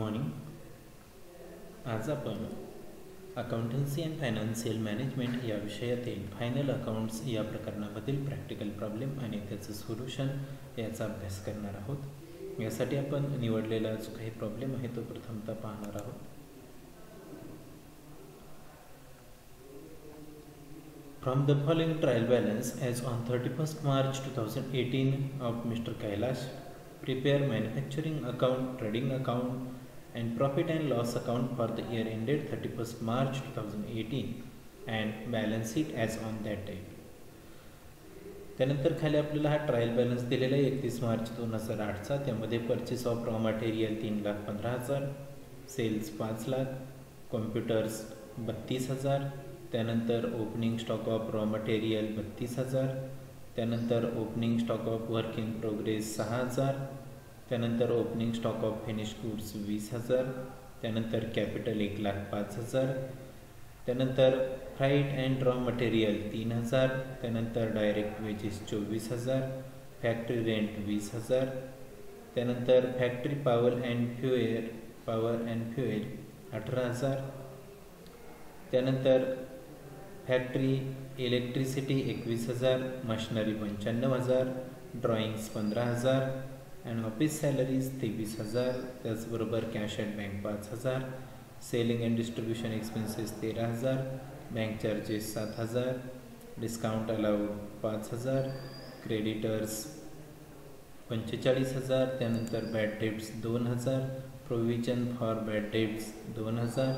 Morning. आज आपण accountancy and financial management या विषयातील फायनल अकाउंट्स या प्रकरणामधील प्रॅक्टिकल प्रॉब्लेम आणि त्याचं सोल्युशन याचा अभ्यास करणार आहोत. यासाठी आपण निवडलेला जो काही प्रॉब्लेम आहे तो प्रथमतः पाहणार आहोत. From the following trial balance as on 31st March 2018 of Mr. Kailash, prepare manufacturing account, trading account and profit and loss account for the year ended 31st March 2018 and balance sheet as on that date. त्यानंतर खाली आपल्याला हा trial balance दिलेला आहे 31 मार्च 2008चा. त्यामध्ये purchase of raw material 3,15,000, sales 5 lakh, computers 32,000, त्यानंतर opening stock of raw material 32,000, त्यानंतर opening stock of work in progress 6,000, त्यानंतर opening stock of finish goods 20,000, त्यानंतर कॅपिटल 1,05,000, त्यानंतर फ्राईट अँड रॉ मटेरियल 3,000, त्यानंतर डायरेक्ट वेजेस 24,000, फॅक्टरी रेंट 20,000, त्यानंतर factory power and fuel 18,000, त्यानंतर factory electricity 21,000, machinery 95,000, drawings 15,000 and office salaries 23,000, त्याचबरोबर cash at bank 5,000, selling and distribution expenses 13,000, bank charges 7,000, discount allowed 5,000, creditors 45,000, त्यानंतर bad debts 2,000, provision for bad debts 2,000,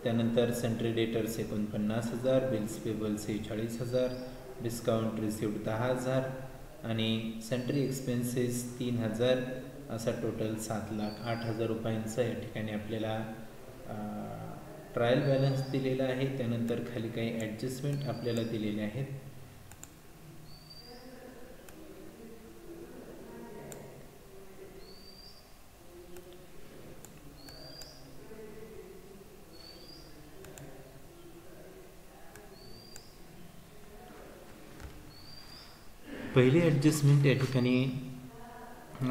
त्यानंतर sundry debtors 49,000, bills payable 46,000, discount received 10,000 आणि Sentry expenses 3,000, असा total 7,08,000 रुपयांचा या ठिकाणी आपल्याला trial balance दिलेला आहे. त्यानंतर खाली काही ॲडजस्टमेंट आपल्याला दिलेले आहेत. पहिली ॲडजस्टमेंट या ठिकाणी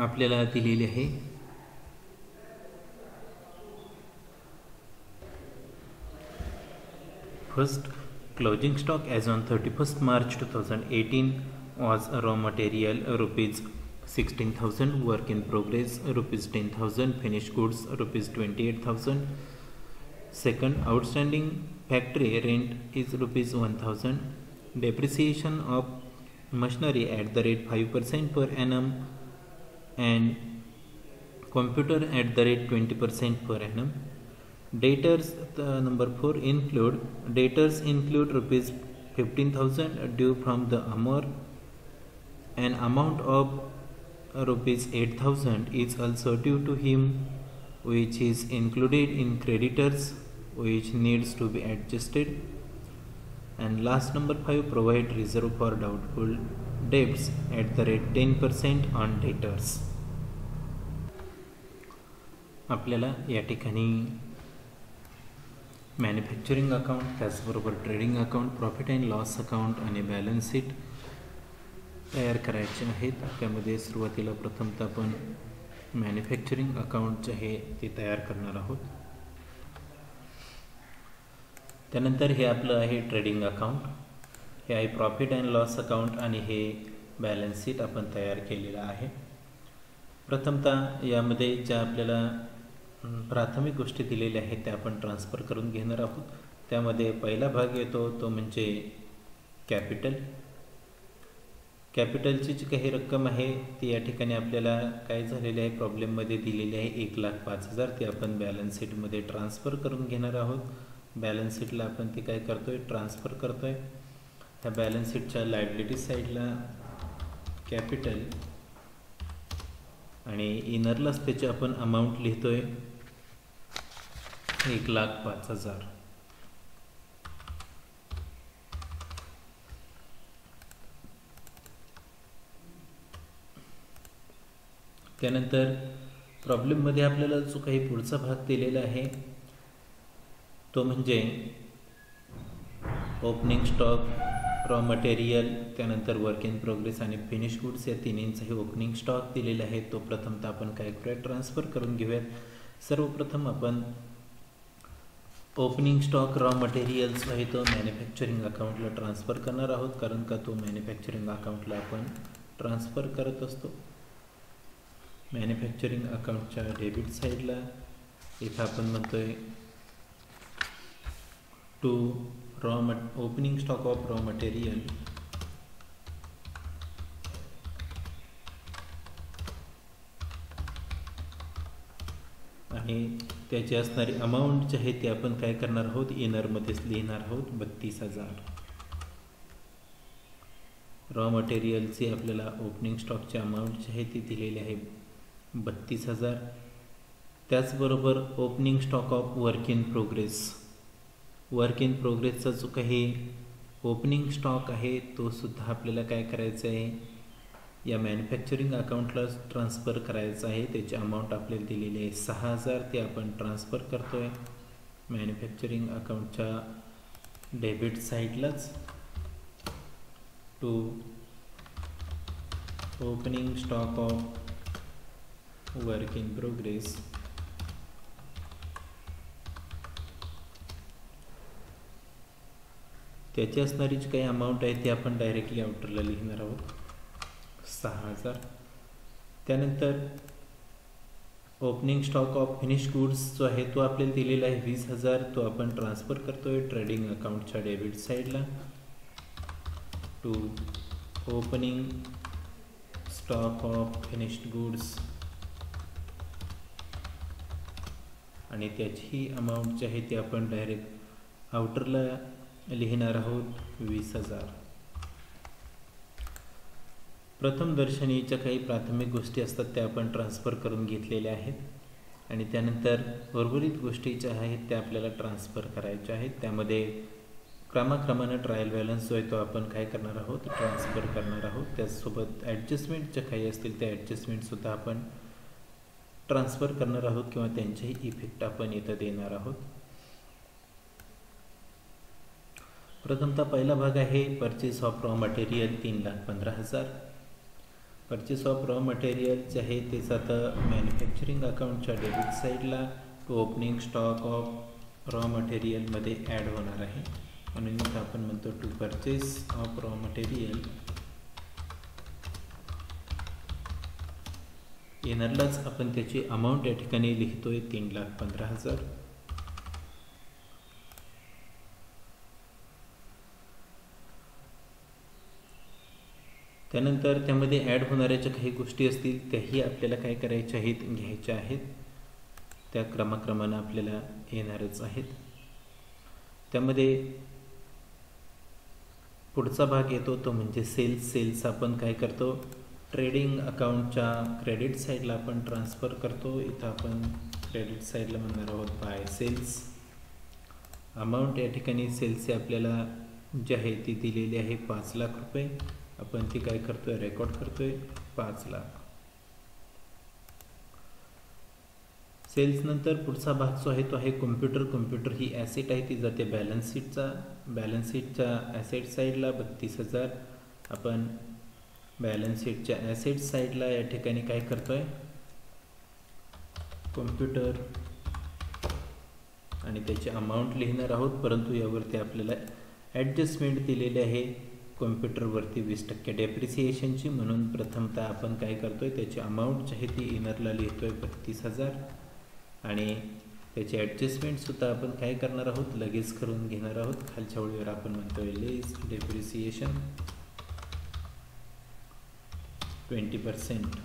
आपल्याला दिलेली आहे. First, closing stock as on 31st March 2018 was raw material rupees 16,000, work in progress rupees 10,000, finished goods rupees 28,000. Second, outstanding factory rent is rupees 1,000, depreciation of machinery at the rate 5% per annum and computer at the rate 20% per annum. Debtors number 4 include rupees 15,000 due from the Amor. An amount of rupees 8,000 is also due to him, which is included in creditors, which needs to be adjusted. And last number 5, provide reserve for doubtful debts at the rate 10% on debtors. आपल्याला या ठिकाणी manufacturing account, त्याचबरोबर trading account, profit and loss account आणि balance sheet तयार करायचे आहेत. त्यामध्ये सुरुवातीला प्रथमतः आपण मॅन्युफॅक्चरिंग अकाउंट जे आहे ते तयार करणार आहोत. त्यानंतर हे आपलं आहे ट्रेडिंग अकाउंट, हे आहे प्रॉफिट अँड लॉस अकाउंट आणि हे बॅलन्स शीट आपण तयार केलेलं आहे. प्रथमतः यामध्ये ज्या आपल्याला प्राथमिक गोष्टी दिलेल्या आहेत त्या आपण ट्रान्सफर करून घेणार आहोत. त्यामध्ये पहिला भाग येतो तो म्हणजे कॅपिटलची जी काही रक्कम आहे ती या ठिकाणी आपल्याला काय झालेली आहे प्रॉब्लेममध्ये दिलेली आहे 1,05,000. ती आपण बॅलन्स शीटमध्ये ट्रान्सफर करून घेणार आहोत. बॅलन्स शीटला आपण ती काय करतोय ट्रान्सफर करतोय. ह्या बॅलन्स शीटच्या लायबिलिटी साईडला कॅपिटल आणि इनरलाच त्याची आपण अमाऊंट लिहितोय 1,05,000. त्यानंतर प्रॉब्लेममध्ये आपल्याला जो काही पुढचा भाग दिलेला आहे तो म्हणजे ओपनिंग स्टॉक, रॉ मटेरियल, त्यानंतर वर्क इन प्रोग्रेस आणि फिनिश गुड्स या तिन्हींचाही ओपनिंग स्टॉक दिलेला आहे. तो प्रथमतः आपण काय करूया ट्रान्सफर करून घेऊयात. सर्वप्रथम आपण ओपनिंग स्टॉक रॉ मटेरियल्स आहे तो मॅन्युफॅक्चरिंग अकाउंटला ट्रान्सफर करणार आहोत, कारण का तो मॅन्युफॅक्चरिंग अकाउंटला आपण ट्रान्सफर करत असतो. मॅन्युफॅक्चरिंग अकाउंटच्या डेबिट साईडला इथं आपण म्हणतोय to opening stock of raw material आणि त्याची असणारी अमाऊंट जी आहे ती आपण काय करणार आहोत, इनरमध्येच लिहिणार आहोत 32,000. रॉ मटेरियलची आपल्याला ओपनिंग स्टॉकची अमाऊंट जी आहे ती दिलेली आहे 32,000. त्याचबरोबर opening stock of work in प्रोग्रेसचा जो काही ओपनिंग स्टॉक आहे तो सुद्धा आपल्याला काय करायचं आहे, या मॅन्युफॅक्चरिंग अकाउंटला ट्रान्सफर करायचं आहे. त्याची अमाऊंट आपल्याला दिलेली आहे 6,000. ते आपण ट्रान्सफर करतो आहे मॅन्युफॅक्चरिंग अकाउंटच्या डेबिट साईडलाच to opening stock of work in progress. त्याची असणारी जी काही अमाऊंट आहे ती आपण डायरेक्टली आउटरला लिहिणार आहोत 6,000. त्यानंतर opening stock of finish goods जो आहे तो आपल्याला दिलेला आहे 20,000. तो आपण ट्रान्सफर करतोय ट्रेडिंग अकाउंटच्या डेबिट साईडला to opening stock of finished goods आणि त्याची अमाऊंट जी आहे ती आपण डायरेक्ट आउटरला लिहिणार आहोत 20,000. प्रथम दर्शनीच्या काही प्राथमिक गोष्टी असतात त्या आपण ट्रान्सफर करून घेतलेल्या आहेत आणि त्यानंतर उर्वरित गोष्टी ज्या आहेत त्या आपल्याला ट्रान्सफर करायच्या आहेत. त्यामध्ये क्रमाक्रमानं ट्रायल बॅलन्स जो आहे तो आपण काय करणार आहोत, ट्रान्सफर करणार आहोत. त्याचसोबत ॲडजस्टमेंट ज्या काही असतील त्या ॲडजस्टमेंटसुद्धा आपण ट्रान्सफर करणार आहोत किंवा त्यांचेही इफेक्ट आपण इथं देणार आहोत. प्रथमतः पहिला भाग आहे purchase of raw material 3,15,000. Purchase of raw material जे आहे तेच आता मॅन्युफॅक्चरिंग अकाउंटच्या डेबिट साईडला to opening stock of raw मटेरियलमध्ये ॲड होणार आहे. म्हणून इथं आपण म्हणतो to purchase of raw material. येणारलाच आपण त्याची अमाऊंट या ठिकाणी लिहितोय 3,15,000. त्यानंतर त्यामध्ये ॲड होणाऱ्या ज्या काही गोष्टी असतील त्याही आपल्याला काय करायच्या आहेत, घ्यायच्या आहेत. त्या क्रमाक्रमानं आपल्याला येणारच आहेत. त्यामध्ये पुढचा भाग येतो तो म्हणजे सेल्स आपण काय करतो, ट्रेडिंग अकाउंटच्या क्रेडिट साईडला आपण ट्रान्सफर करतो. इथं आपण क्रेडिट साईडला म्हणणार आहोत बाय सेल्स. अमाऊंट या ठिकाणी सेल्सची आपल्याला जी आहे ती दिलेली आहे 5,00,000 रुपये. आपण ती काय करतोय, रेकॉर्ड करतोय 5,00,000. सेल्स नंतर पुढचा भाग जो आहे तो आहे कॉम्प्युटर ही ॲसेट आहे, ती जाते बॅलन्स शीटच्या ॲसेट साईडला 32,000. आपण बॅलन्स शीटच्या ॲसेट साईडला या ठिकाणी काय करतोय, कॉम्प्युटर आणि त्याची अमाऊंट लिहिणार आहोत. परंतु यावरती आपल्याला ॲडजस्टमेंट दिलेली आहे कॉम्प्युटरवरती 20% डेप्रिसिएशनची. म्हणून प्रथमतः आपण काय करतोय, त्याची अमाऊंट जी आहे ती इनरला लिहितोय 32,000 आणि त्याची ॲडजस्टमेंटसुद्धा आपण काय करणार आहोत, लगेच करून घेणार आहोत. खालच्या ओळीवर आपण म्हणतोय लेस डेप्रिसिएशन 20%.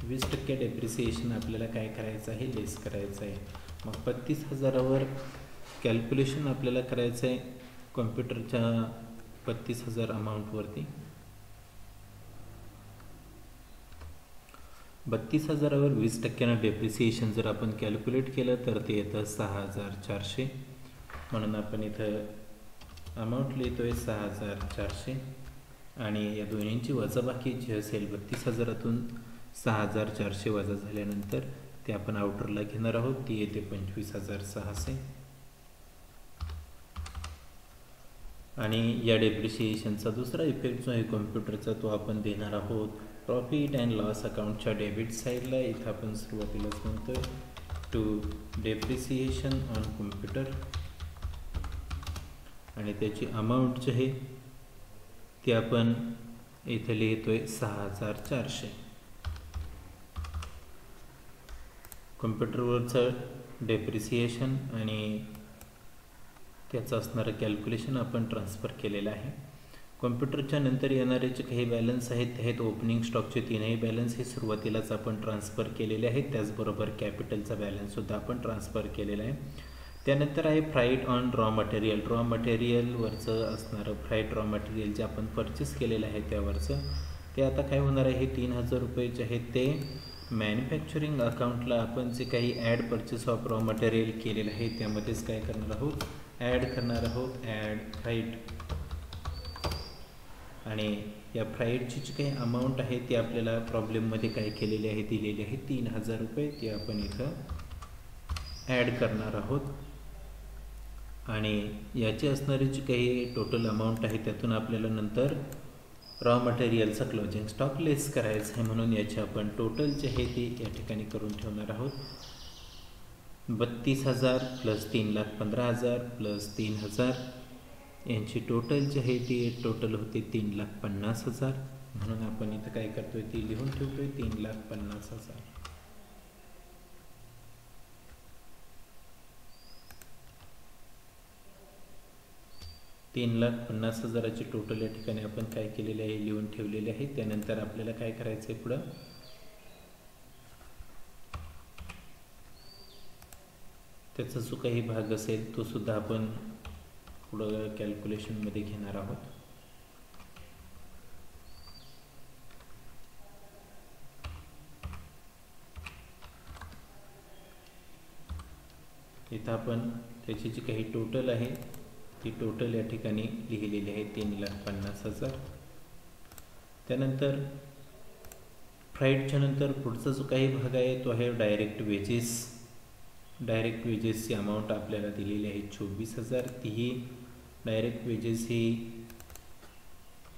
20% डेप्रिसिएशन आपल्याला काय करायचं आहे, लेस करायचं आहे. मग 32,000वर कॅल्क्युलेशन आपल्याला करायचं आहे कॉम्प्युटरच्या 32,000 अमाऊंटवरती. 32,000वर 20% डेप्रिसिएशन जर आपण कॅल्क्युलेट केलं तर ते येतं 6,400. म्हणून आपण इथं अमाऊंट लिहितोय 6,400 आणि या दोन्हींची वजाबाकी जी असेल 32,000तून 6,400 वजा झाल्यानंतर ते आपण आउटरला घेणार आहोत. ती येते 25,600 आणि या डेप्रिसिएशनचा दुसरा इफेक्ट जो आहे कॉम्प्युटरचा तो आपण देणार आहोत प्रॉफिट अँड लॉस अकाउंटच्या डेबिट साईडला इथं आपण सुरुवातीलाच म्हणतोय टू डेप्रिसिएशन ऑन कॉम्प्युटर आणि त्याची अमाऊंट जी आहे ती आपण इथे लिहितोय 6400. कॉम्प्युटरवरचं डेप्रिसिएशन आणि त्याचं असणारं कॅल्क्युलेशन आपण ट्रान्सफर केलेलं आहे. कॉम्प्युटरच्या नंतर येणारे जे काही बॅलन्स आहेत ते आहेत ओपनिंग स्टॉकचे तीनही बॅलन्स हे सुरुवातीलाच आपण ट्रान्सफर केलेले आहेत. त्याचबरोबर कॅपिटलचा बॅलन्ससुद्धा आपण ट्रान्सफर केलेला आहे. त्यानंतर आहे freight on raw material. Raw मटेरियलवरचं असणारं फ्राईट रॉ मटेरियल जे आपण परचेस केलेलं आहे त्यावरचं ते आता काय होणार आहे 3000 रुपये जे आहेत ते मॅन्युफॅक्चरिंग अकाउंटला आपण जे काही add purchase of raw material केलेलं आहे त्यामध्येच काय करणार आहोत ॲड करणार आहोत ॲड फ्राईट. आणि या फ्राईटची जी काही अमाऊंट आहे ती आपल्याला प्रॉब्लेममध्ये काय केलेली आहे दिलेली आहे 3000 रुपये. ती आपण इथं ॲड करणार आहोत आणि याची असणारी जी काही टोटल अमाऊंट आहे त्यातून आपल्याला नंतर रॉ मटेरियलचा क्लोजिंग स्टॉक लेस करायचा आहे. म्हणून याची आपण टोटल जी आहे ती या ठिकाणी करून ठेवणार आहोत. 32,000 प्लस 3,15,000 प्लस 3,000 यांची टोटल जी आहे ती टोटल होते 3,50,000. म्हणून आपण इथं काय करतोय ती लिहून ठेवतोय 3,50,000. $3,50,000ची टोटल या ठिकाणी आपण काय केलेले आहे लिहून ठेवलेले आहे. त्यानंतर आपल्याला काय करायचं आहे पुढं त्याचा जो काही भाग असेल तो सुद्धा आपण पुढं कॅल्क्युलेशनमध्ये घेणार आहोत. इथं आपण त्याची जी काही टोटल आहे ती टोटल या ठिकाणी लिहिलेली आहे 3,50,000. त्यानंतर फ्राईटच्या नंतर पुढचा जो काही भाग आहे तो आहे डायरेक्ट वेजेस. डायरेक्ट वेजेसची अमाऊंट आपल्याला दिलेली आहे 24,000. तीही डायरेक्ट वेजेस ही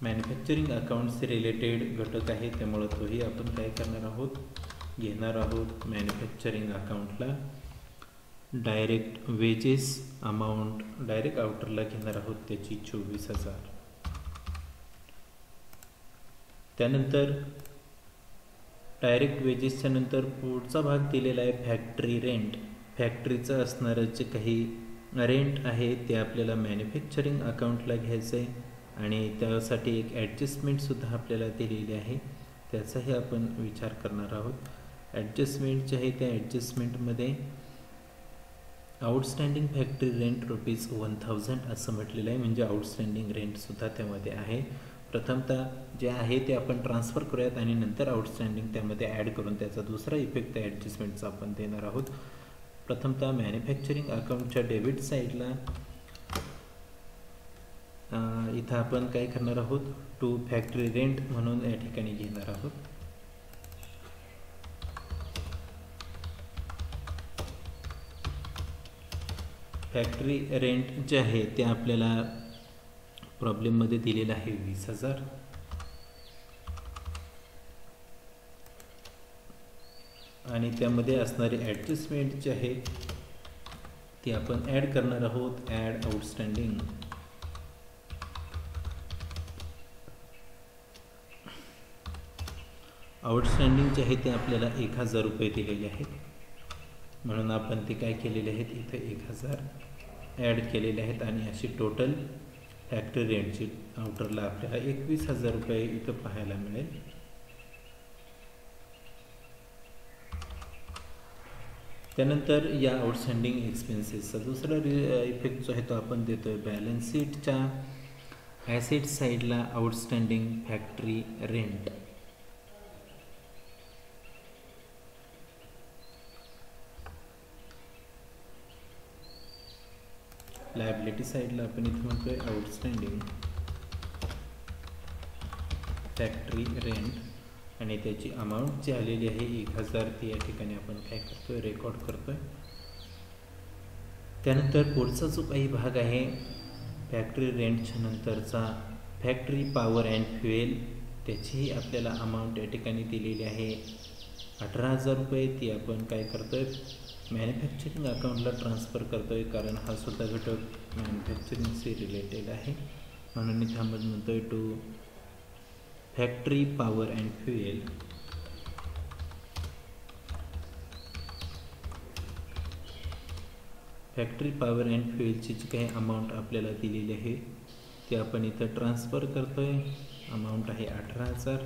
मॅन्युफॅक्चरिंग अकाउंट्सचे रिलेटेड घटक आहे त्यामुळं तोही आपण काय करणार आहोत घेणार आहोत मॅन्युफॅक्चरिंग अकाउंटला. डायरेक्ट वेजेस अमाऊंट डायरेक्ट आउटरला घेणार आहोत त्याची 24,000. त्यानंतर डायरेक्ट वेजेसच्या नंतर पुढचा भाग दिलेला आहे फॅक्टरी रेंट. फॅक्टरीचं असणारं जे काही रेंट आहे ते आपल्याला मॅन्युफॅक्चरिंग अकाउंटला घ्यायचं आहे आणि त्यासाठी एक ॲडजस्टमेंटसुद्धा आपल्याला दिलेली आहे त्याचाही आपण विचार करणार आहोत. ॲडजस्टमेंट जे आहे त्या ॲडजस्टमेंटमध्ये आउटस्टँडिंग फॅक्टरी रेंट ₹1,000 असं म्हटलेलं आहे. म्हणजे आउटस्टँडिंग रेंटसुद्धा त्यामध्ये आहे. प्रथमतः जे आहे ते आपण ट्रान्सफर करूयात आणि नंतर आउटस्टँडिंग त्यामध्ये ॲड करून त्याचा दुसरा इफेक्ट त्या ॲडजस्टमेंटचा आपण देणार आहोत. प्रथमतः मॅन्युफॅक्चरिंग अकाउंटच्या डेबिट साईडला इथं आपण काय करणार आहोत टू फॅक्टरी रेंट म्हणून या ठिकाणी घेणार आहोत. फॅक्टरी रेंट जे आहे ते आपल्याला प्रॉब्लेममध्ये दिलेलं आहे 20,000. आणि त्यामध्ये असणारी ॲडजस्टमेंट जी आहे ती आपण ॲड करणार आहोत. Add outstanding. आउटस्टँडिंग जे आहे ते आपल्याला 1,000 रुपये दिलेले आहेत म्हणून आपण ते काय केलेले आहेत इथं 1,000 ॲड केलेले आहेत आणि अशी टोटल फॅक्टरी रेंटची आउटरला आपल्याला 21,000 रुपये इथं पाहायला मिळेल. त्यानंतर या आउटस्टँडिंग एक्सपेन्सेसचा दुसरा इफेक्ट जो आहे तो आपण देतोय बॅलन्स शीटच्या ॲसेट साईडला आउटस्टँडिंग फॅक्टरी रेंट. लायबिलिटी साईडला आपण इथे म्हणतोय आउटस्टँडिंग फॅक्टरी रेंट आणि त्याची अमाऊंट जी आलेली आहे 1,000 ती या ठिकाणी आपण काय करतोय रेकॉर्ड करतोय. त्यानंतर पुढचा जो काही भाग आहे फॅक्टरी रेंटच्या नंतरचा फॅक्टरी पॉवर अँड फ्युएल त्याचीही आपल्याला अमाऊंट या ठिकाणी दिलेली आहे 18,000 रुपये. ती आपण काय करतो आहे, मॅन्युफॅक्चरिंग अकाउंटला ट्रान्सफर करतो आहे, कारण हा सुद्धा घटक मॅन्युफॅक्चरिंगशी रिलेटेड आहे. म्हणून इथे आपण म्हणतो आहे to factory power and fuel factory power and फ्युएलची जी काही अमाऊंट आपल्याला दिलेली आहे ती आपण इथं ट्रान्सफर करतो आहे. अमाऊंट आहे 18,000.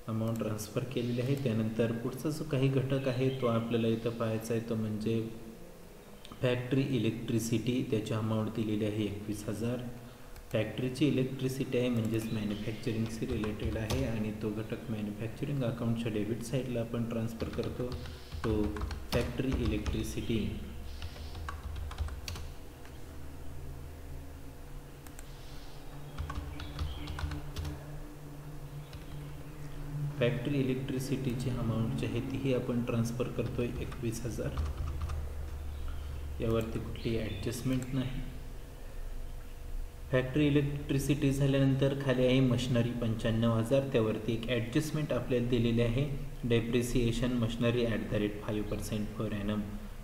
अमाऊंट ट्रान्सफर केलेली आहे. त्यानंतर पुढचा जो काही घटक आहे तो आपल्याला इथं पाहायचा आहे, तो म्हणजे फॅक्टरी इलेक्ट्रिसिटी. त्याची अमाऊंट दिलेली आहे 21,000. फॅक्टरीची इलेक्ट्रिसिटी आहे म्हणजेच मॅन्युफॅक्चरिंगशी रिलेटेड आहे आणि तो घटक मॅन्युफॅक्चरिंग अकाउंटच्या डेबिट साईडला आपण ट्रान्सफर करतो. तो फॅक्टरी इलेक्ट्रिसिटी. फॅक्टरी इलेक्ट्रिसिटीची अमाऊंट जी आहे तीही आपण ट्रान्सफर करतो आहे 21,000. यावरती कुठलीही ॲडजस्टमेंट नाही. फॅक्टरी इलेक्ट्रिसिटी झाल्यानंतर खाली आहे मशिनरी 95,000. त्यावरती एक ॲडजस्टमेंट आपल्याला दिलेली आहे, डेप्रिसिएशन मशिनरी @5% पर ॲनम.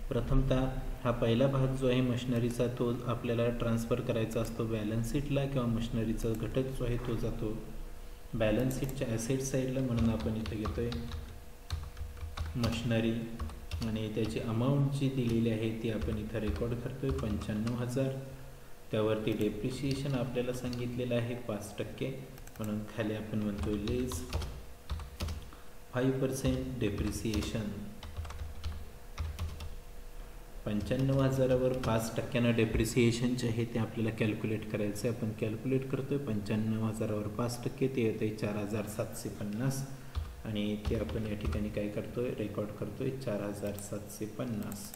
प्रथमतः हा पहिला भाग जो आहे मशिनरीचा तो आपल्याला ट्रान्सफर करायचा असतो बॅलन्स शीटला, किंवा मशिनरीचा घटक जो आहे तो जातो बॅलन्स शीटच्या ॲसेट साईडला. म्हणून आपण इथे घेतो आहे मशिनरी आणि त्याची अमाऊंट जी दिलेली आहे ती आपण इथं रेकॉर्ड करतो आहे 95,000. त्यावरती डेप्रिशिएशन आपल्याला सांगितलेलं आहे 5%. म्हणून खाली आपण म्हणतो लेस 5% डेप्रिसिएशन. 95,000वर 5% डेप्रिसिएशन जे आहे ते आपल्याला कॅल्क्युलेट करायचं आहे. आपण कॅल्क्युलेट करतो आहे 95,000वर 5% ते येतं आहे 4,750 आणि ते आपण या ठिकाणी काय करतो आहे, रेकॉर्ड करतो आहे 4,750.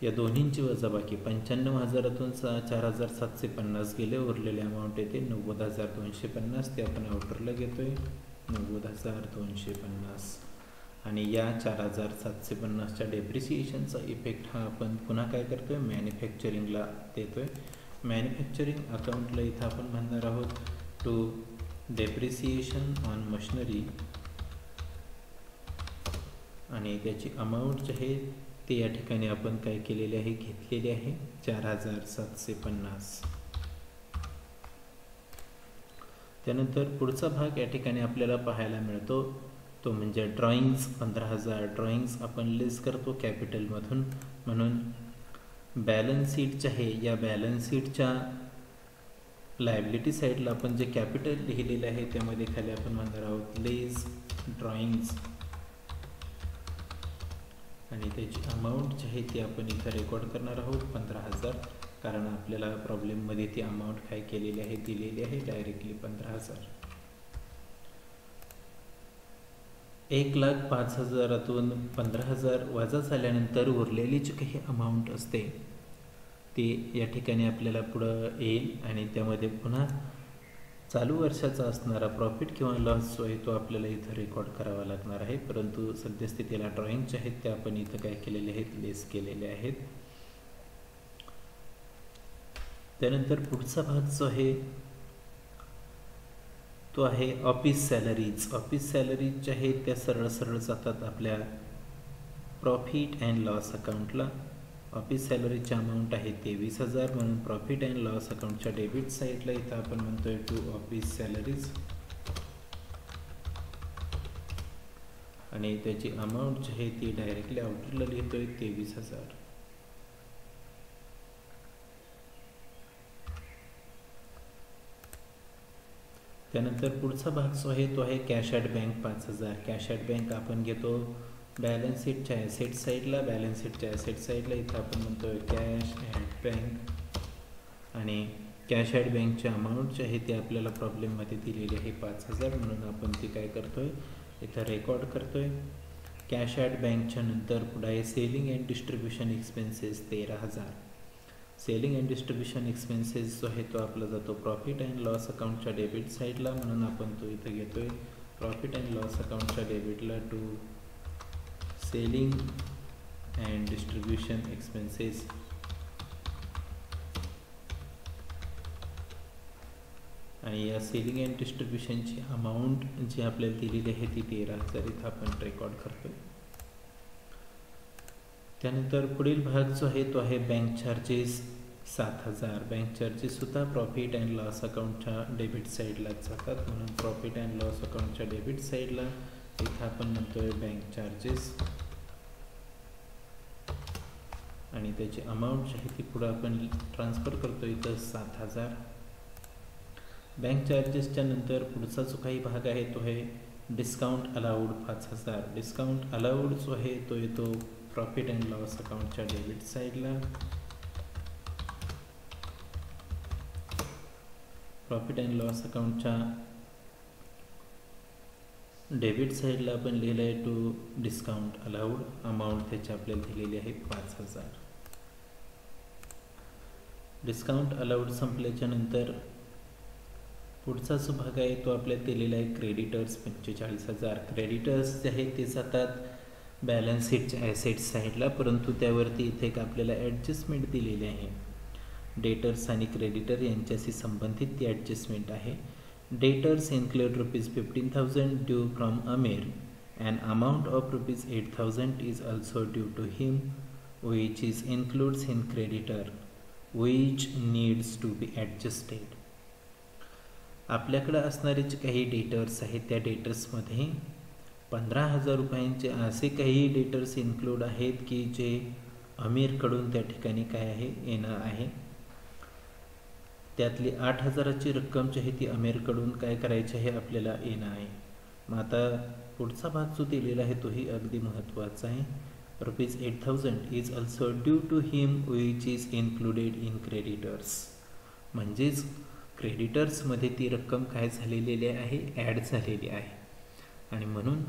या दोन्हींची वजाबाकी 95,000तून 4,750 गेले, उरलेले अमाऊंट येते 90,250. ते आपण आउटरला घेतो आहे 90,250 आणि या 4,750च्या डेप्रिसिएशनचा इफेक्ट हा आपण पुन्हा काय करतो आहे, मॅन्युफॅक्चरिंगला देतो आहे. मॅन्युफॅक्चरिंग अकाउंटला इथं आपण म्हणणार आहोत टू डेप्रिसिएशन ऑन मशिनरी आणि त्याची अमाऊंट जी आहे ते या ठिकाणी आपण काय केलेले आहे, घेतलेले आहे 4,750. त्यानंतर पुढचा भाग या ठिकाणी आपल्याला पाहायला मिळतो तो म्हणजे ड्रॉइंग्स 15,000. ड्रॉइंग्स आपण लेस करतो कॅपिटलमधून. म्हणून बॅलन्स शीटच्या आहे या बॅलन्स शीटच्या लायबिलिटी साईडला आपण जे कॅपिटल लिहिलेलं आहे त्यामध्ये खाली आपण म्हणणार आहोत लेस ड्रॉइंग्स आणि त्याची अमाऊंट जी आहे ती आपण इथं रेकॉर्ड करणार आहोत 15,000, कारण आपल्याला प्रॉब्लेममध्ये ती अमाऊंट काय केलेली आहे, दिलेली आहे डायरेक्टली 15,000. 1,05,000तून 15,000 वजा झाल्यानंतर उरलेली जी काही अमाऊंट असते ती या ठिकाणी आपल्याला पुढं येईल आणि त्यामध्ये पुन्हा चालू वर्षाचा असणारा प्रॉफिट किंवा लॉस जो आहे तो आपल्याला इथं रेकॉर्ड करावा लागणार आहे. परंतु सद्यस्थितीला ड्रॉइंगचे आहेत ते आपण इथं काय केलेले आहेत, लेस केलेले आहेत. त्यानंतर पुढचा भाग जो आहे तो आहे ऑफिस सॅलरीज. ऑफिस सॅलरीज ज्या आहेत त्या सरळ सरळ जातात आपल्या प्रॉफिट अँड लॉस अकाउंटला. ऑफिस सॅलरीची अमाऊंट आहे 23,000. म्हणून प्रॉफिट अँड लॉस अकाउंटच्या डेबिट साईडला इथं आपण म्हणतोय टू ऑफिस सॅलरीज आणि त्याची अमाऊंट जी आहे ती डायरेक्टली आउटरला लिहितोय 23,000. त्यानंतर पुढचा भाग जो आहे तो आहे cash at bank 5,000. Cash at bank आपण घेतो बॅलन्स शीटच्या ॲसेट साईडला. बॅलन्स शीटच्या ॲसेट साईडला इथं आपण म्हणतोय कॅश ॲट बँक आणि कॅश ॲट बँकची अमाऊंट जी आहे ती आपल्याला प्रॉब्लेममध्ये दिलेली आहे 5,000. म्हणून आपण ती काय करतोय, इथं रेकॉर्ड करतोय. कॅश ॲट बँकच्या नंतर पुढे आहे selling and distribution expenses 13,000. Selling and distribution expenses जो आहे तो आपला जातो प्रॉफिट अँड लॉस अकाउंटच्या डेबिट साईडला. म्हणून आपण तो इथं घेतोय प्रॉफिट अँड लॉस अकाउंटच्या डेबिटला to selling and distribution expenses आणि या सेलिंग अँड डिस्ट्रीब्युशनची अमाऊंट जी आपल्याला दिलेली आहे ती 13,000 इथं आपण रेकॉर्ड करतोय. त्यानंतर पुढील भाग जो आहे तो आहे बँक चार्जेस 7,000. बँक चार्जेस सुद्धा प्रॉफिट अँड लॉस अकाउंटच्या डेबिट साईडलाच जातात, म्हणून प्रॉफिट अँड लॉस अकाउंटच्या डेबिट साईडला इथं आपण म्हणतोय बँक चार्जेस आणि त्याची अमाऊंट जी आहे ती पुढं आपण ट्रान्सफर करतो इथं 7,000. बँक चार्जेसच्या नंतर पुढचा जो काही भाग आहे तो आहे डिस्काउंट अलाउड 5,000. डिस्काउंट अलाउड जो आहे तो येतो प्रॉफिट अँड लॉस अकाउंटच्या डेबिट साईडला. प्रॉफिट अँड लॉस अकाउंटच्या डेबिट साईडला आपण लिहिलं आहे टू डिस्काउंट अलाउड. अमाऊंट त्याची आपल्याला दिलेली आहे 5,000. डिस्काउंट अलाउड संपल्याच्या नंतर पुढचा जो भाग आहे तो आपल्याला दिलेला आहे क्रेडिटर्स 45,000. क्रेडिटर्स जे आहेत ते जातात बॅलन्स शीटच्या ॲसेट्स साईडला, परंतु त्यावरती इथे एक आपल्याला ॲडजस्टमेंट दिलेली आहे. डेटर्स आणि क्रेडिटर यांच्याशी संबंधित ती ॲडजस्टमेंट आहे. Debtors include ₹15,000 due from Amir. An amount of ₹8,000 is also due to him, which is includes in creditor, which needs to be adjusted. आपल्याकडे असणारे जे काही डेटर्स आहेत त्या डेटर्समध्ये 15,000 रुपयांचे असे काही डेटर्स इन्क्लूड आहेत की जे अमीरकडून त्या ठिकाणी काय आहे येणार आहे. त्यातली 8,000ची रक्कम जी आहे ती अमीरकडून काय करायची आहे आपल्याला येणं आहे. मग आता पुढचा भाग जो दिलेला आहे तोही अगदी महत्त्वाचा आहे. ₹8,000 is also due to him which is included in creditors. म्हणजेच क्रेडिटर्समध्ये ती रक्कम काय झालेली आहे ॲड झालेली आहे आणि म्हणून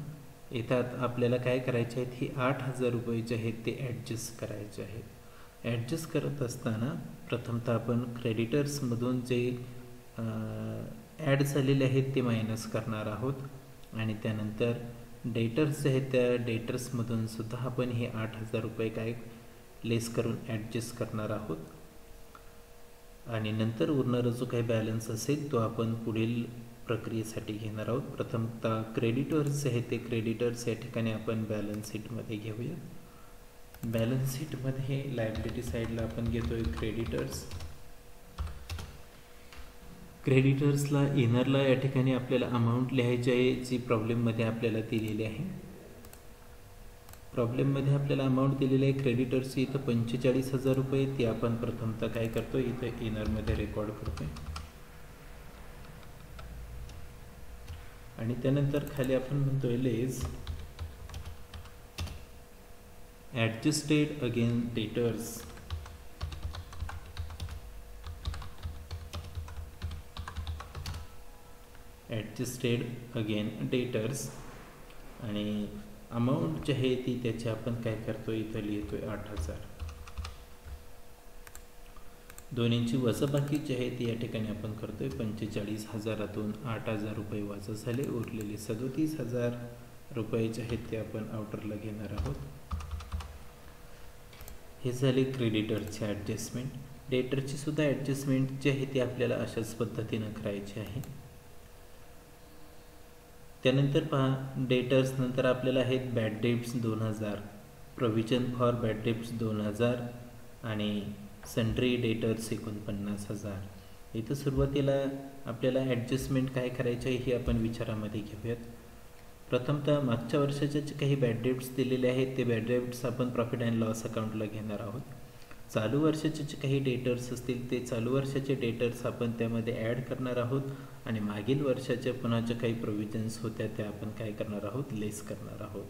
येतात आपल्याला काय करायचे आहेत ही 8,000 रुपये जे आहेत ते ॲडजस्ट करायचे आहेत. ॲडजस्ट करत असताना प्रथमतः आपण क्रेडिटर्समधून जे ॲड झालेले आहेत ते मायनस करणार आहोत आणि त्यानंतर डेटर्स जे आहेत त्या डेटर्समधून सुद्धा आपण हे 8,000 रुपये काय लेस करून ॲडजस्ट करणार आहोत आणि नंतर उरणारा जो काही बॅलन्स असेल तो आपण पुढील प्रक्रियेसाठी घेणार आहोत. प्रथमतः क्रेडिटर्स जे आहेत ते क्रेडिटर्स या ठिकाणी आपण बॅलन्स शीटमध्ये घेऊया. बॅलन्स शीटमध्ये लायबिलिटी साईडला आपण घेतोय क्रेडिटर्स. क्रेडिटर्सला इनरला या ठिकाणी आपल्याला अमाऊंट लिहायची आहे जी प्रॉब्लेममध्ये आपल्याला दिलेली आहे. प्रॉब्लेममध्ये आपल्याला अमाऊंट दिलेली आहे क्रेडिटर्सची इथं 45,000 रुपये. ती आपण प्रथमतः काय करतो इथं इनरमध्ये रेकॉर्ड करतोय आणि त्यानंतर खाली आपण म्हणतोय less adjusted against debtors. Adjusted against debtors आणि अमाऊंट जी आहे ती त्याची आपण काय करतो इथं लिहितोय 8,000. दोन्हींची वजाबाकी जी आहे ती या ठिकाणी आपण करतोय. 45,000तून 8,000 रुपये वजा झाले, उरलेले 37,000 रुपये जे आहेत ते आपण आउटरला घेणार आहोत. हे झाले क्रेडिटरचे ॲडजस्टमेंट. डेटरची सुद्धा ॲडजस्टमेंट जी आहे ती आपल्याला अशाच पद्धतीनं करायची आहे. त्यानंतर पहा डेटर्स नंतर आपल्याला आहेत bad debts 2,000, provision for bad debts 2,000 आणि सन्ड्री डेटर्स 49,000. इथं सुरुवातीला आपल्याला ॲडजस्टमेंट काय करायचं आहे हे आपण विचारामध्ये घेऊयात. प्रथमतः मागच्या वर्षाचे जे काही बॅड डेब्ट्स दिलेले आहेत ते बॅड डेब्ट्स आपण प्रॉफिट अँड लॉस अकाउंटला घेणार आहोत. चालू वर्षाचे जे काही डेटर्स असतील ते चालू वर्षाचे डेटर्स आपण त्यामध्ये ॲड करणार आहोत आणि मागील वर्षाच्या पुन्हा ज्या काही प्रोव्हिजन्स होत्या त्या आपण काय करणार आहोत लेस करणार आहोत.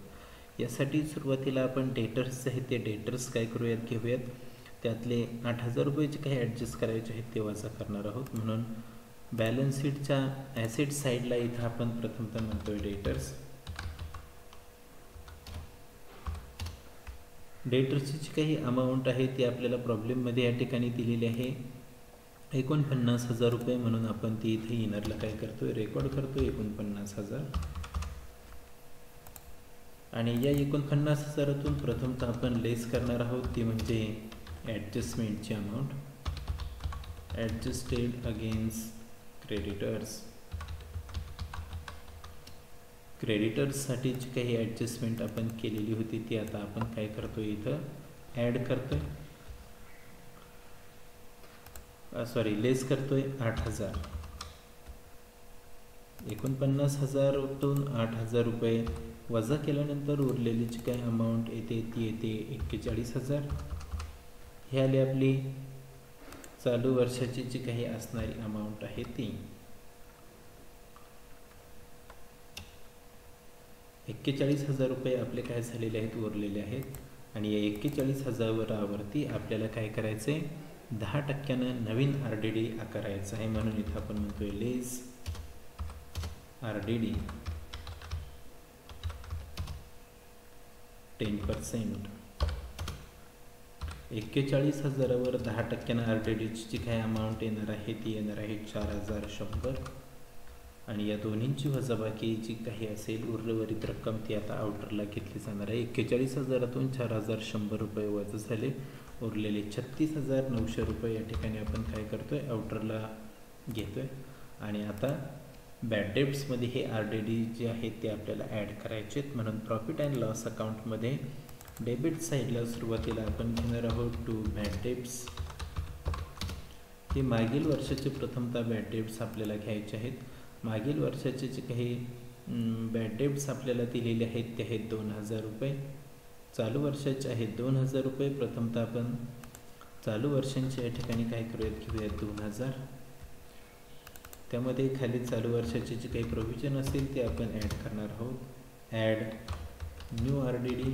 यासाठी सुरुवातीला आपण डेटर्स जे आहेत ते डेटर्स काय करूयात घेऊयात. त्यातले 8,000 रुपये जे काही ॲडजस्ट करायचे आहेत ते वजा करणार आहोत. म्हणून बॅलन्स शीटच्या ॲसेट साईडला इथं आपण प्रथमतः म्हणतोय डेटर्स. डेटर्सची जी काही अमाऊंट आहे ती आपल्याला प्रॉब्लेममध्ये या ठिकाणी दिलेली आहे 49,000 रुपये, म्हणून आपण ती इथे इनरला काय करतोय रेकॉर्ड करतोय 49,000 आणि या 49,000तून प्रथमतः आपण लेस करणार आहोत ती म्हणजे ॲडजस्टमेंटची अमाऊंट. ॲडजस्टेड अगेन्स्ट क्रेडिटर्ससाठी जी काही ॲडजस्टमेंट आपण केलेली होती ती आता आपण काय करतो, इथं ॲड करतोय, लेस करतोय 8,000. 49,000तून 8,000 रुपये वजा केल्यानंतर उरलेली जी काही अमाऊंट येते ती येते 41,000. हे आली आपली चालू वर्षाची जी काही असणारी अमाऊंट आहे ती. 41,000 रुपये आपले काय झालेले आहेत, उरलेले आहेत. आणि या 41,000वरती आपल्याला काय करायचं आहे, 10% नवीन RDD करायचं आहे. म्हणून इथं आपण म्हणतोय लेस RDD 10%. 41,000वर 10% RDDची जी काही अमाऊंट येणार आहे ती येणार आहे 4,100. आणि या दोन्हींची वजाबाकी जी काही असेल उर्वरित रक्कम ती आता आउटरला घेतली जाणार आहे. 41,000तून 4,100 रुपये वजा झाले, उरलेले 36,900 रुपये या ठिकाणी आपण काय करतोय, आउटरला घेतोय. आणि आता बॅड डेब्ट्समध्ये हे RDD जे आहेत ते आपल्याला ॲड करायचे आहेत. म्हणून प्रॉफिट अँड लॉस अकाउंटमध्ये डेबिट साईडला सुरुवातीला आपण घेणार आहोत टू बॅड डेब्ट्स. हे मागील वर्षाचे प्रथमतः बॅड डेब्ट्स आपल्याला घ्यायचे आहेत. मागील वर्षाचे जे काही बॅड डेब्ट्स आपल्याला दिलेले आहेत ते आहेत 2,000 रुपये. चालू वर्षाचे आहेत 2,000 रुपये. प्रथमतः आपण चालू वर्षांच्या या ठिकाणी काय करूयात, घेऊयात 2,000. त्यामध्ये खाली चालू वर्षाचे जे काही प्रोव्हिजन असेल ते आपण ॲड करणार आहोत. Add new RDD.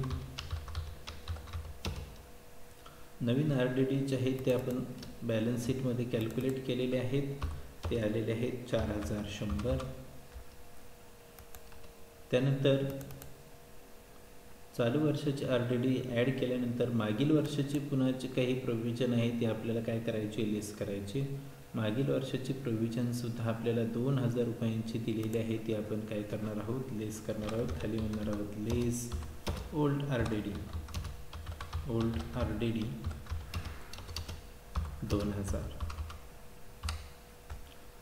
नवीन RDD जे आहेत ते आपण बॅलन्स शीटमध्ये कॅल्क्युलेट केलेले आहेत. ते आलेले आहेत 4,100. त्यानंतर चालू वर्षाची RDD ॲड केल्यानंतर मागील वर्षाची पुन्हा जे काही प्रोव्हिजन आहे ते आपल्याला काय करायचे, लेस करायचे. मागील वर्षाची प्रोव्हिजनसुद्धा आपल्याला 2,000 रुपयांची दिलेली आहे ती आपण काय करणार आहोत, लेस करणार आहोत. खाली म्हणणार आहोत लेस ओल्ड RDD 2,000.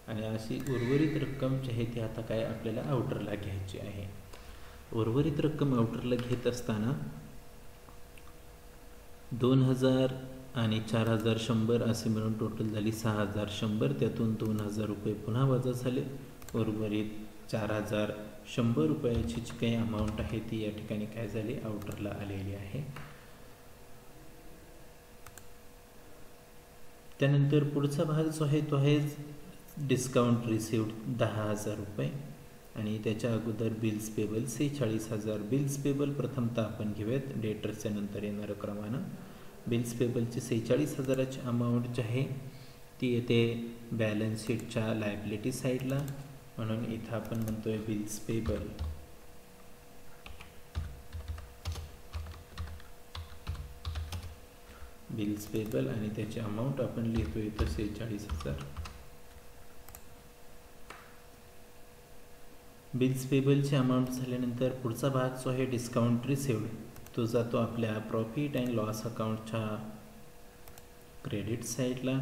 आणि अशी उर्वरित रक्कम जी आहे ती आता काय आपल्याला आउटरला घ्यायची आहे. उर्वरित रक्कम आउटरला घेत असताना 2,000 आणि 4,100 असे मिळून टोटल झाली 6,100. त्यातून 2,000 रुपये पुन्हा वजा झाले. उर्वरित 4,100 रुपयाची जी काही अमाऊंट आहे ती या ठिकाणी काय झाली, आउटरला आलेली आहे. त्यानंतर पुढचा भाग जो आहे तो आहे डिस्काउंट रिसिव्ड 10,000 रुपये. आणि त्याच्या अगोदर बिल्स पेबल 46,000. बिल्स पेबल प्रथमतः आपण घेऊयात डेटर्सच्या नंतर येणारं क्रमानं. बिल्स पेबलची 46,000ची अमाऊंट जी आहे ती येते बॅलन्स शीटच्या लायबिलिटी साईडला. म्हणून इथं आपण म्हणतोय बिल्स पेबल. बिल्स पेबल आणि त्याची अमाऊंट आपण लिहितो इथं 46,000. बिल्स पेबलची अमाऊंट झाल्यानंतर पुढचा भाग जो आहे डिस्काउंट रिसिव्ड तो जातो आपल्या प्रॉफिट अँड लॉस अकाउंटच्या क्रेडिट साईडला.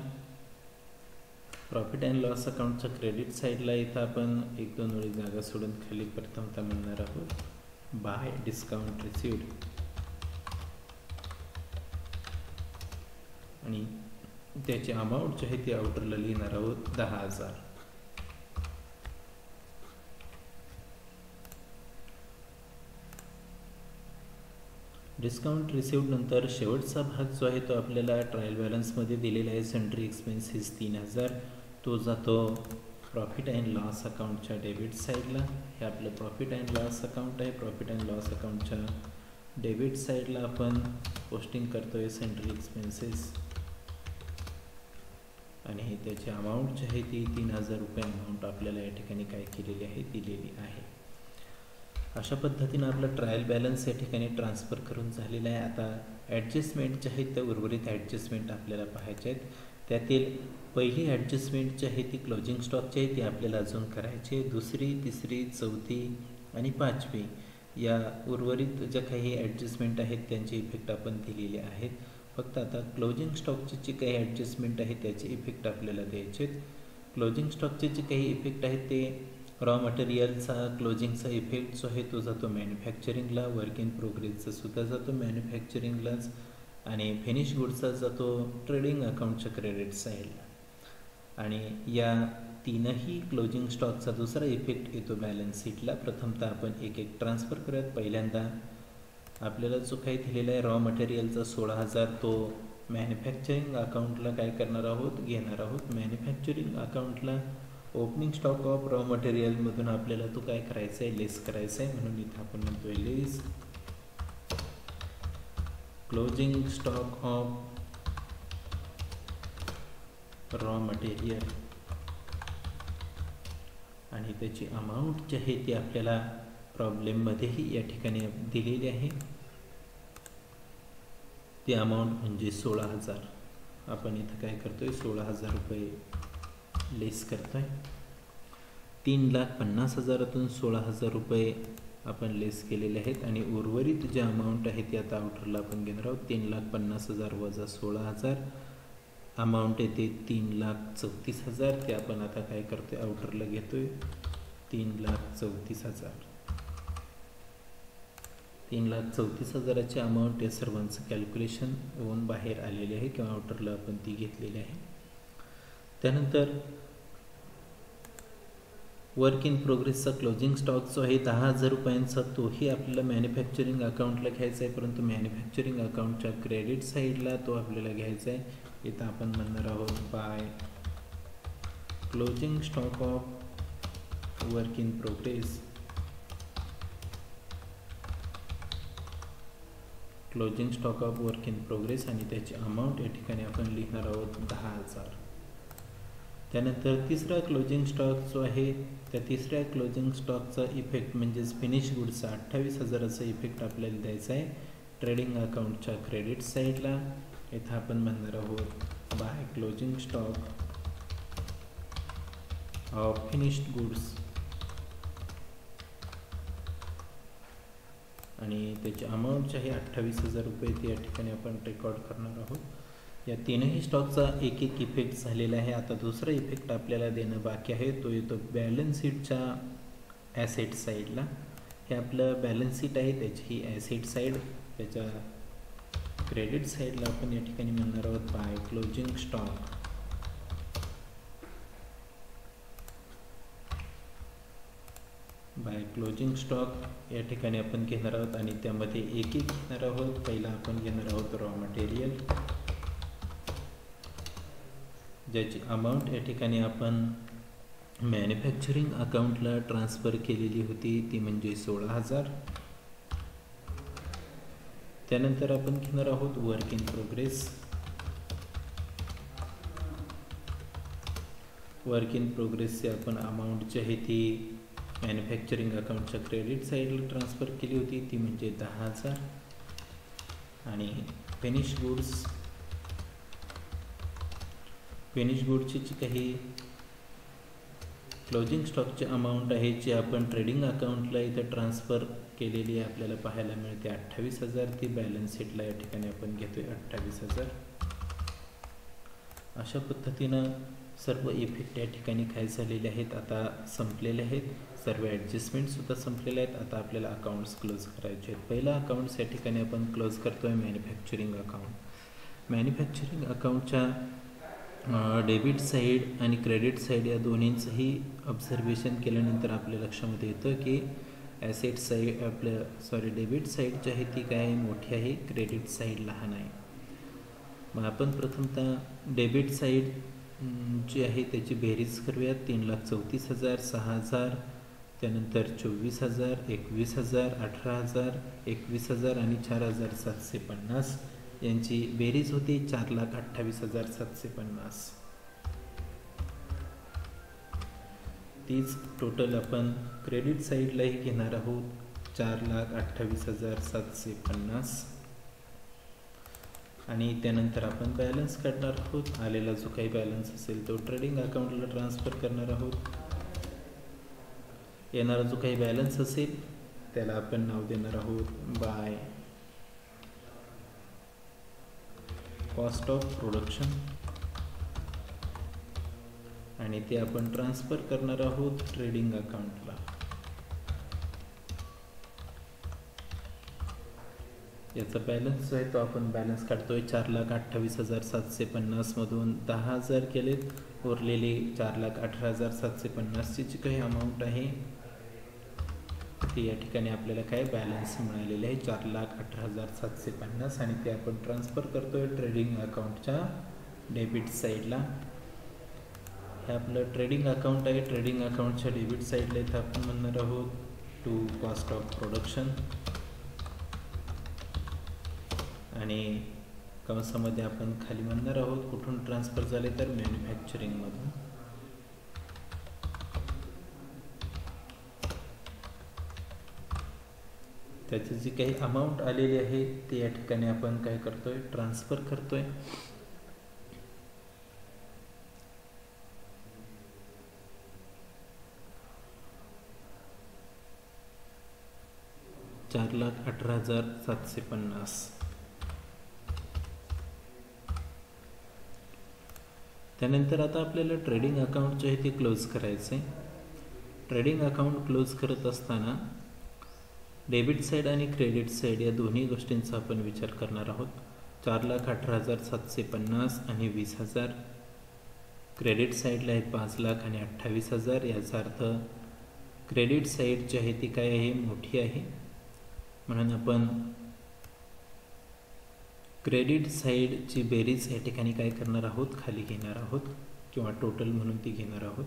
प्रॉफिट अँड लॉस अकाउंटच्या क्रेडिट साईडला इथं आपण 1-2 वेळी जागा सोडून खाली प्रथमतः म्हणणार आहोत बाय डिस्काउंट रिसिव्ड. आणि त्याची अमाऊंट जी आहे ती आउटरला लिहिणार आहोत 10,000. डिस्काउंट रिसिव्ड नंतर शेवटचा भाग जो आहे तो आपल्याला ट्रायल बॅलन्समध्ये दिलेला आहे. सन्ड्री एक्सपेन्सेस 3,000 तो जातो प्रॉफिट अँड लॉस अकाउंटच्या डेबिट साईडला. हे आपलं प्रॉफिट अँड लॉस अकाउंट आहे. प्रॉफिट अँड लॉस अकाउंटच्या डेबिट साईडला आपण पोस्टिंग करतोय सन्ड्री एक्सपेन्सेस. आणि त्याची अमाऊंट जी आहे ती 3,000 रुपये अमाऊंट आपल्याला या ठिकाणी काय केलेली आहे, दिलेली आहे. अशा पद्धतीनं आपलं ट्रायल बॅलन्स या ठिकाणी ट्रान्सफर करून झालेलं आहे. आता ॲडजस्टमेंट जे आहेत त्या उर्वरित ॲडजस्टमेंट आपल्याला पाहायचे आहेत. त्यातील पहिली ॲडजस्टमेंट जी आहे ती क्लोजिंग स्टॉकची आहे ती आपल्याला अजून करायची आहे. दुसरी, तिसरी, चौथी आणि पाचवी या उर्वरित ज्या काही ॲडजस्टमेंट आहेत त्यांचे इफेक्ट आपण दिलेले आहेत. फक्त आता क्लोजिंग स्टॉकची जी काही ॲडजस्टमेंट आहे त्याचे इफेक्ट आपल्याला द्यायचे आहेत. क्लोजिंग स्टॉकचे जे काही इफेक्ट आहेत ते रॉ मटेरियलचा क्लोजिंगचा इफेक्ट जो आहे तो जातो मॅन्युफॅक्चरिंगला, वर्क इन प्रोग्रेसचा सुद्धा जातो मॅन्युफॅक्चरिंगलाच, आणि फिनिश गुड्सचा जातो ट्रेडिंग अकाउंटच्या क्रेडिट साईडला. आणि या तीनही क्लोजिंग स्टॉकचा दुसरा इफेक्ट येतो बॅलन्स शीटला. प्रथमतः आपण एक एक ट्रान्सफर करूयात. पहिल्यांदा आपल्याला जो काही दिलेला आहे रॉ मटेरियलचा 16,000 तो मॅन्युफॅक्चरिंग अकाउंटला काय करणार आहोत, घेणार आहोत. मॅन्युफॅक्चरिंग अकाउंटला ओपनिंग स्टॉक ऑफ रॉ मटेरियलमधून आपल्याला तो काय करायचा आहे, लेस करायचा आहे. म्हणून इथं आपण म्हणतोय less closing stock of raw material, आणि त्याची अमाऊंट जी आहे ती आपल्याला प्रॉब्लेममध्येही या ठिकाणी दिलेली आहे. ती अमाऊंट म्हणजे 16,000. आपण इथं काय करतोय, 16,000 रुपये लेस करतोय. 3,50,000तून 16,000 रुपये आपण लेस केलेले आहेत, आणि उर्वरित जे अमाऊंट आहे ती आता आउटरला आपण घेणार आहोत. 3,50,000 वजा 16,000 अमाऊंट येते 3,34,000. ते आपण आता काय करतोय, आउटरला घेतोय 3,34,000. 3,34,000ची अमाऊंट या सर्वांचं कॅल्क्युलेशन होऊन बाहेर आलेले आहे किंवा आउटरला आपण ती घेतलेली आहे. त्यानंतर वर्क इन प्रोग्रेसचा क्लोजिंग स्टॉक जो आहे 10,000 रुपयांचा, तोही आपल्याला मॅन्युफॅक्चरिंग अकाउंटला घ्यायचा आहे, परंतु मॅन्युफॅक्चरिंग अकाउंटच्या क्रेडिट साईडला तो आपल्याला घ्यायचा आहे. इथं आपण म्हणणार आहोत by closing stock of work in progress, closing stock of work in progress, आणि त्याची अमाऊंट या ठिकाणी आपण लिहिणार आहोत 10,000. त्यानंतर तिसरा क्लोजिंग स्टॉक जो आहे, त्या तिसऱ्या क्लोजिंग स्टॉकचा इफेक्ट म्हणजेच फिनिश गुड्सचा 28,000चा इफेक्ट आपल्याला द्यायचा आहे ट्रेडिंग अकाउंटच्या क्रेडिट साईडला. इथं आपण म्हणणार आहोत by closing stock of finished goods, आणि त्याची अमाऊंट जी आहे 28,000 रुपये ती या ठिकाणी आपण रेकॉर्ड करणार आहोत. या तीनही स्टॉकचा एक एक इफेक्ट झालेला आहे. आता दुसरा इफेक्ट आपल्याला देणं बाकी आहे, तो येतो बॅलन्स शीटच्या ॲसेट साईडला. हे आपलं बॅलन्स शीट आहे, त्याची ही ॲसेट साईड, त्याच्या क्रेडिट साईडला आपण या ठिकाणी म्हणणार आहोत by closing stock by closing stock या ठिकाणी आपण घेणार आहोत, आणि त्यामध्ये एक एक घेणार आहोत. पहिला आपण घेणार आहोत रॉ मटेरियल, ज्याची अमाऊंट या ठिकाणी आपण मॅन्युफॅक्चरिंग अकाउंटला ट्रान्सफर केलेली होती, ती म्हणजे 16,000. त्यानंतर आपण घेणार आहोत work in progress. Work in प्रोग्रेसची आपण अमाऊंट जी आहे ती मॅन्युफॅक्चरिंग अकाउंटच्या क्रेडिट साईडला ट्रान्सफर केली होती, ती म्हणजे 10,000. आणि फिनिश गुड्सची जी काही क्लोजिंग स्टॉकची अमाऊंट आहे जी आपण ट्रेडिंग अकाउंटला इथं ट्रान्सफर केलेली आहे आपल्याला पाहायला मिळते 28,000. ती बॅलन्स शीटला या ठिकाणी आपण घेतोय 28,000. अशा पद्धतीनं सर्व इफेक्ट या ठिकाणी काय झालेले आहेत, आता संपलेले आहेत. सर्व ॲडजस्टमेंटसुद्धा संपलेले आहेत. आता आपल्याला अकाउंट्स क्लोज करायचे आहेत. पहिला अकाउंट्स या ठिकाणी आपण क्लोज करतो आहे मॅन्युफॅक्चरिंग अकाउंट. मॅन्युफॅक्चरिंग अकाउंटच्या डेबिट साईड आणि क्रेडिट साईड या दोन्हींचंही ऑब्झर्वेशन केल्यानंतर आपल्या लक्षामध्ये येतं की ॲसेट साईड डेबिट साईड जी आहे ती काय मोठी आहे, क्रेडिट साईड लहान आहे. मग आपण प्रथमतः डेबिट साईड जी आहे त्याची बेरीज करूयात. 3,34,000, 6,000, त्यानंतर 24,000, 21,000, 18,000, 21,000 आणि 4,750 यांची बेरीज होती 4,28,750. तीच टोटल आपण क्रेडिट साईडलाही घेणार आहोत 4,28,750. आणि त्यानंतर आपण बॅलन्स काढणार आहोत. आलेला जो काही बॅलन्स असेल तो ट्रेडिंग अकाउंटला ट्रान्सफर करणार आहोत. येणारा जो काही बॅलन्स असेल त्याला आपण नाव देणार आहोत बाय कॉस्ट ऑफ प्रोडक्शन. आणि ते आपण ट्रान्सफर करणार आहोत ट्रेडिंग अकाउंटला. याचा बॅलन्स जो आहे तो आपण बॅलन्स काढतोय. 4,28,750 मधून 10,000 केलेत. उरलेली 4,18,750 ची काही अमाऊंट आहे ती या ठिकाणी आपल्याला काय बॅलन्स मिळालेले आहे 4,18,750 आणि ते आपण ट्रान्सफर करतोय ट्रेडिंग अकाउंटच्या डेबिट साईडला. हे आपलं ट्रेडिंग अकाउंट आहे. ट्रेडिंग अकाउंटच्या डेबिट साईडला इथं आपण म्हणणार आहोत टू कॉस्ट ऑफ प्रोडक्शन आणि कंसामध्ये आपण खाली म्हणणार आहोत कुठून ट्रान्सफर झाले तर मॅन्युफॅक्चरिंगमधून. त्याची जी काही अमाऊंट आलेली आहे ते या ठिकाणी आपण काय करतोय ट्रान्सफर करतोय. $4,18,750. त्यानंतर आता आपल्याला ट्रेडिंग अकाउंट जे आहे ते क्लोज करायचं आहे. ट्रेडिंग अकाउंट क्लोज करत असताना डेबिट साईड आणि क्रेडिट साईड या दोन्ही गोष्टींचा आपण विचार करणार आहोत. 4,18,750 आणि 20,000. क्रेडिट साईडला आहे 5,00,000 आणि 28,000. याचा अर्थ क्रेडिट साईड जी आहे ती काय आहे मोठी आहे, म्हणून आपण क्रेडिट साईडची बेरीज या ठिकाणी काय करणार आहोत खाली घेणार आहोत किंवा टोटल म्हणून ती घेणार आहोत.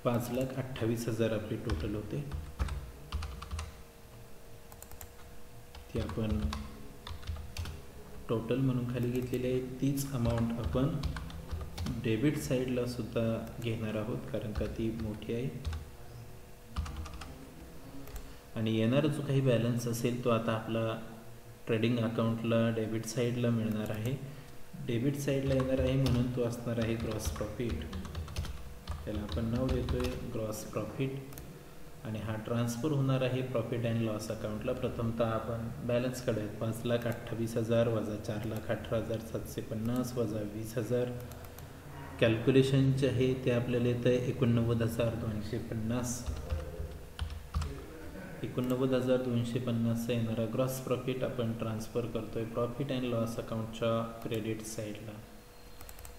5,28,000 आपली टोटल होते. ती आपण टोटल म्हणून खाली घेतलेली आहे. तीच अमाऊंट आपण डेबिट साईडला सुद्धा घेणार आहोत कारण का ती मोठी आहे. आणि येणारा जो काही बॅलन्स असेल तो आता आपला ट्रेडिंग अकाउंटला डेबिट साईडला मिळणार आहे. डेबिट साईडला येणार आहे म्हणून तो असणार आहे ग्रॉस प्रॉफिट. त्याला आपण नाव देतोय ग्रॉस प्रॉफिट आणि हा ट्रान्सफर होणार आहे प्रॉफिट अँड लॉस अकाउंटला. प्रथमतः आपण बॅलन्स काढूयात. 5,28,000 वजा 4,18,750 वजा 20,000. कॅल्क्युलेशन जे आहे ते आपल्याला येतं आहे 89,250. 89,250 येणारा ग्रॉस प्रॉफिट आपण ट्रान्सफर करतोय प्रॉफिट अँड लॉस अकाउंटच्या क्रेडिट साईडला.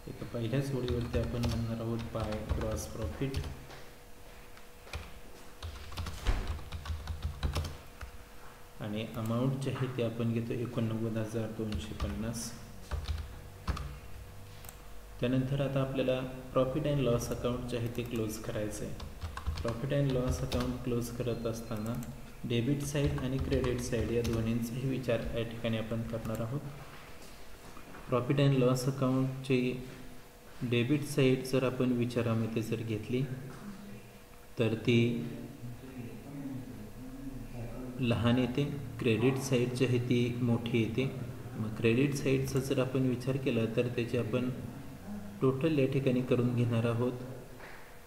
इथं पहिल्याच ओळीवरती आपण म्हणणार आहोत बाय ग्रॉस प्रॉफिट आणि अमाऊंट जे आहे ते आपण घेतो 89,250. त्यानंतर आता आपल्याला प्रॉफिट अँड लॉस अकाउंट जे आहे ते क्लोज करायचं आहे. Profit and loss account close करत असताना डेबिट साईड आणि क्रेडिट साईड या दोन्हींचाही विचार या ठिकाणी आपण करणार आहोत. प्रॉफिट अँड लॉस अकाउंटची डेबिट साईड जर आपण विचारामध्ये जर घेतली तर ती लहान येते. क्रेडिट साईड जी आहे ती मोठी येते. मग क्रेडिट साईडचा जर आपण विचार केला तर त्याची आपण टोटल या ठिकाणी करून घेणार आहोत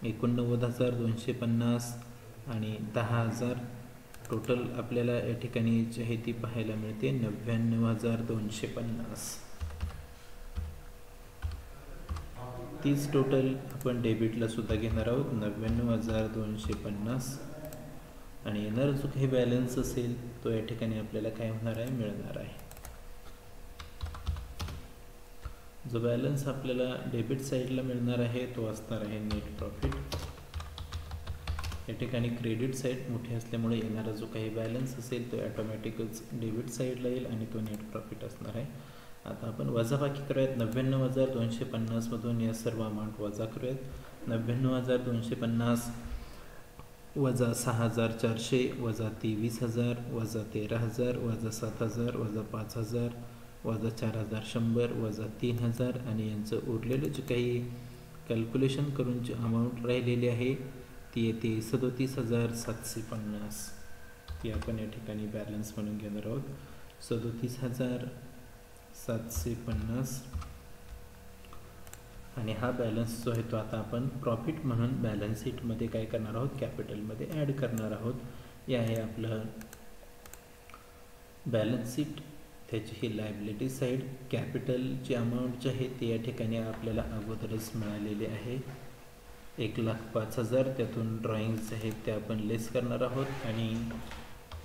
89,250 आणि 10,000. टोटल आपल्याला या ठिकाणी जी आहे ती पाहायला मिळते 99,250. तीच टोटल आपण डेबिटला सुद्धा घेणार आहोत 99,250 आणि येणारा जो काही बॅलन्स असेल तो या ठिकाणी आपल्याला काय होणार आहे मिळणार आहे. जो बॅलन्स आपल्याला डेबिट साईडला मिळणार आहे तो असणार आहे नेट प्रॉफिट. या ठिकाणी क्रेडिट साईड मोठी असल्यामुळे येणारा जो काही बॅलन्स असेल तो ऑटोमॅटिकच डेबिट साईडला येईल आणि तो नेट प्रॉफिट असणार आहे. आता आपण वजाबाकी करूयात. 99,250 मधून या सर्व अमाऊंट वजा करूयात. 99,250 वजा 6,400 वजा 23,000 वजा 13,000 वजा 7,000 वजा 5,000 वजा 4,100 वजा 3,000 आणि यांचं उरलेलं जे काही कॅल्क्युलेशन करून जी अमाऊंट राहिलेली आहे ती येते 37,750. ती आपण या ठिकाणी बॅलन्स म्हणून घेणार आहोत 37,750 आणि हा बॅलन्स जो आहे तो आता आपण प्रॉफिट म्हणून बॅलन्स शीटमध्ये काय करणार आहोत कॅपिटलमध्ये ॲड करणार आहोत. हे आहे आपलं बॅलन्स शीट त्याची ही लायबिलिटी साईड. कॅपिटलची अमाऊंट जी आहे ती या ठिकाणी आपल्याला अगोदरच मिळालेली आहे 1,05,000. त्यातून ड्रॉइंग्स आहेत ते आपण लेस करणार आहोत आणि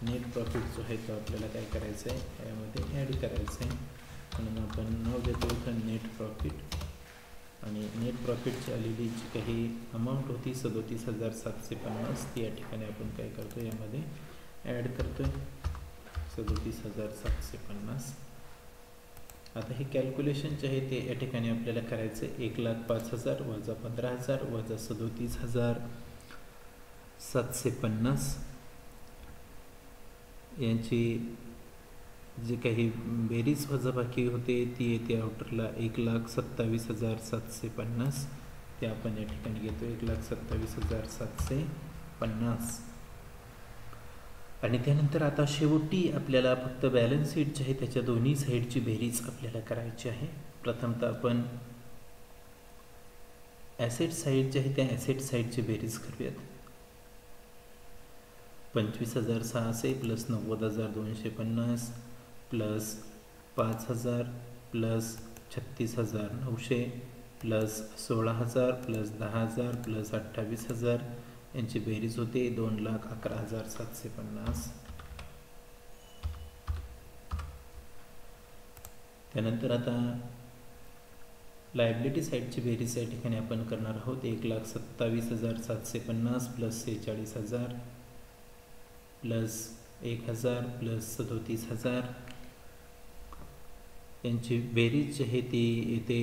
नेट प्रॉफिट जो आहे तो आपल्याला काय करायचं आहे यामध्ये ॲड करायचं आहे. म्हणून आपण नाव देतो इथं नेट प्रॉफिट. आणि नेट प्रॉफिटची आलेली जी काही अमाऊंट होती 37,750 ती या ठिकाणी आपण काय करतो यामध्ये ॲड करतो आहे 37,750. आता हे कॅल्क्युलेशन जे आहे ते या ठिकाणी आपल्याला करायचं आहे 1,05,000 वजा 15,000 वजा 37,750 यांची जी काही बेरीज वजाबाकी होते ती येते आउटरला 1,27,750. ते आपण या ठिकाणी घेतो 1,27,750. आणि त्यानंतर आता शेवटी आपल्याला फक्त बॅलन्स शीट जी आहे त्याच्या दोन्ही साईडची बेरीज आपल्याला करायची आहे. प्रथमतः आपण ॲसेट साईड जी आहे त्या ॲसेट साईडची बेरीज करूयात. 25,600 plus 90,250 plus 5,000 plus 36,900 plus 16,000 plus 10,000 plus 28,000 यांची बेरीज होते 2,11,750. त्यानंतर आता लायबिलिटी साईडची बेरीज या ठिकाणी आपण करणार आहोत 1,27,750 प्लस 46,000 प्लस 1,000 प्लस 37,000 यांची बेरीज जी आहे ती येते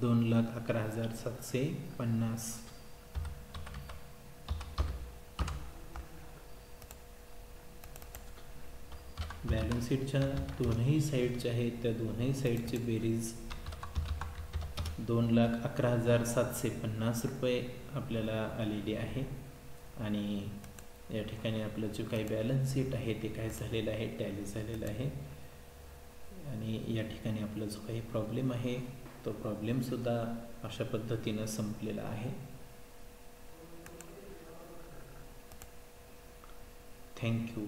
2,11,750. बॅलन्स शीटच्या दोनही साईड ज्या आहेत त्या दोनही साईडची बेरीज 2,11,750 रुपये आपल्याला आलेली आहे. आणि या ठिकाणी आपलं जो काही बॅलन्स शीट आहे ते काय झालेलं आहे टॅली झालेलं आहे. आणि या ठिकाणी आपला जो काही प्रॉब्लेम आहे तो प्रॉब्लेमसुद्धा अशा पद्धतीनं संपलेला आहे. थँक्यू.